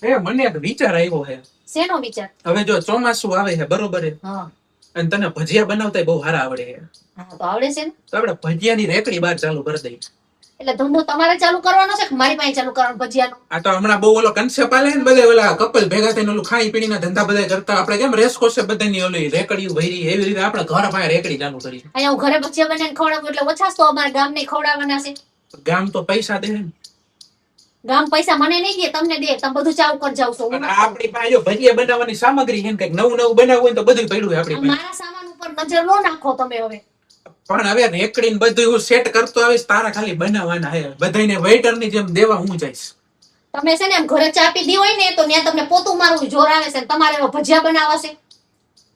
એ મને એક વિચાર આવ્યો છે. શેનો વિચાર? હવે જો ચોમાસું આવે છે બરોબર છે, હા અને તને ભજીયા બનાવતા બહુ સારા આવડે છે, હા તો આવડે છે ને. તો આપણે ભજીયાની રેકડી બહાર ચાલુ કરી દઈએ. એટલે ધંધો તમારે ચાલુ કરવાનો છે કે મારી પાસે ચાલુ કરવાનો ભજીયાનો? આ તો હમણાં બહુ ઓલો કન્સેપ્ટ આલે ને બધે ઓલા કપલ ભેગા થઈને ઓલું ખાણી પીણીના ધંધા બધા કરતા, આપણે કેમ રેસકોર્સ છે બધાની ઓલી રેકડીઓ ભરી, એવી રીતે આપણે ઘર પાસે રેકડી ચાલુ કરી. અહીંયા હું ઘરે ભજીયા બનાવીને ખવડાવું એટલે ઓછા તો અમારા ગામને ખવડાવવાના છે. ગામ તો પૈસા દે ને, ગામ પૈસા મને નહીં દે, તમને દે. તમે બધું ચાલુ કરી જાવ છો. અને આપણી પાસે જો ભજીયા બનાવવાની સામગ્રી છે ને, કઈક નવું નવું બનાવવું હોય તો બધું પડ્યું છે આપણી પાસે. મારા સામાન ઉપર નજર ન નાખો તમે હવે. પણ હવે રેકડી ને બધું હું સેટ કરતો આવીશ, તારા ખાલી બનાવવાના છે. બધાને વેઇટર ની જેમ દેવા હું જઈશ. તમે છે ને એમ ઘરે ચા પીધી હોય ને તો ત્યાં તમને પોતું મારવું જોર આવે છે, તમારે હવે ભજીયા બનાવવા છે.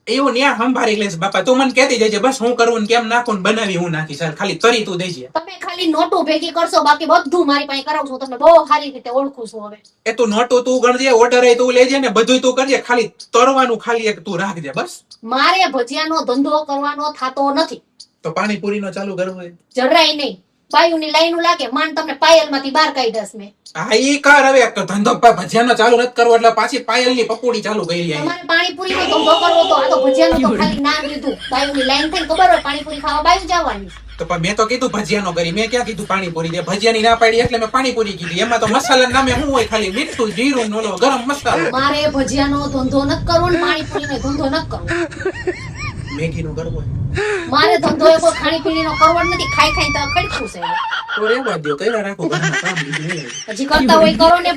એવું ન્યા સંભાળી લેશ બાપા. તું મને કહેતી જજે બસ હું કરું ને કેમ નાખું ને બનાવી હું નાખીશ. ખાલી તરી તું દેજે. તમે ખાલી નોટો ભેગી કરશો, બાકી બધું મારી પાસે કરાવું છું. તમને બહુ સારી રીતે ઓળખું છું હવે. એ તું નોટો તું ગણજે, ઓર્ડર તું લેજે ને બધું તું કરજે, ખાલી તરવાનું ખાલી એક તું રાખજે બસ. મારે ભજીયાનો ધંધો કરવાનો થાતો નથી. તો પાણીપુરી નો ચાલુ કરવો હોય જરાય નહીં. બાયુની લાઈનો લાગે માંડ તમને પાયલમાંથી બહાર કાઢ્યાસ મેં. હા ઈ કર. હવે ધંધો ભજીયાનો ચાલુ નથી કરવો એટલે પાછી પાયલની પકોડી ચાલુ કરી આવી. તમારે પાણીપુરીનો ધંધો કરવો તો આ તો ભજીયાનું તો ખાલી નામ લીધું. બાયુની લાઈન થઈને ખબર હોય પાણીપુરી ખાવા બાયુ જવાની. તો પણ મેં તો કીધું ભજીયાનો કરી, મેં ક્યાં કીધું પાણીપુરી દે. ભજીયાની ના પાડી એટલે મેં પાણીપુરી કીધી. એમાં તો મસાલા નામે શું હોય? ખાલી મીઠું, જીરું ને ઓલો ગરમ મસાલો. મારે ભજીયાનો ધંધો નથી કરવો ને પાણીપુરીનો ધંધો નથી કરવો. મેગી નો કરવો હોય મારે ધંધો એ કોઈ ખાણીપીણીનો કરવો જ નથી. ખાઈ ખાઈ તો ખડખું છે. તો રેવા દો, કર્યા રાખો ઘરના કામ. હજી કરતા હોય કરો ને.